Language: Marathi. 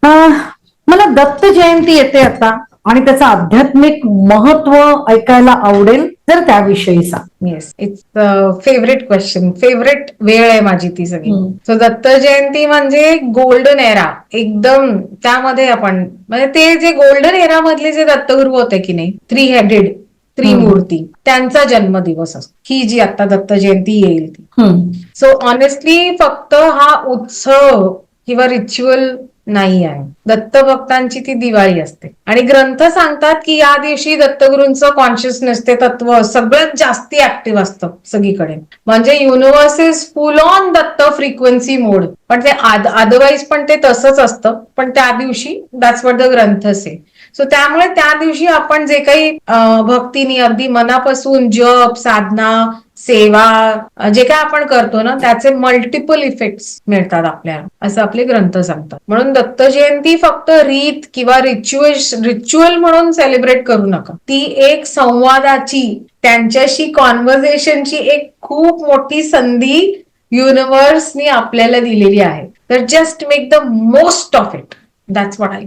अं, मला दत्त जयंती येते आता आणि त्याचं आध्यात्मिक महत्व ऐकायला आवडेल जर त्याविषयी सांग. Yes, it's favourite question, favourite वेळ आहे माझी ती सगळी. सो दत्त जयंती म्हणजे गोल्डन एरा एकदम. त्यामध्ये आपण म्हणजे ते जे गोल्डन एरा मधले जे दत्तगुरु होते की नाही, 3 हेडेड त्रिमूर्ती, त्यांचा जन्मदिवस असतो ही जी आता दत्त जयंती येईल ती. सो ऑनेस्टली फक्त हा उत्सव किंवा रिच्युअल नाही आहे, दत्त भक्तांची ती दिवाळी असते. आणि ग्रंथ सांगतात की या दिवशी दत्तगुरूंचं कॉन्शियसनेस, ते तत्व सगळ्यात जास्ती ऍक्टिव्ह असतं सगळीकडे. म्हणजे युनिव्हर्स इज फुल ऑन दत्त फ्रिक्वेन्सी मोड. पण ते अदरवाईज पण ते तसंच असतं, पण त्या दिवशी दॅट्स व्हॉट द ग्रंथ से. सो त्यामुळे त्या दिवशी आपण जे काही भक्तीने अगदी मनापासून जप, साधना, सेवा जे काय आपण करतो ना, त्याचे मल्टिपल इफेक्ट्स मिळतात आपल्याला, असं आपले ग्रंथ सांगतात. म्हणून दत्त जयंती फक्त रीत किंवा रिच्युअल म्हणून सेलिब्रेट करू नका. ती एक संवादाची, त्यांच्याशी कॉन्व्हर्सेशनची एक खूप मोठी संधी युनिव्हर्सनी आपल्याला दिलेली आहे. तर just make the most of it. That's what I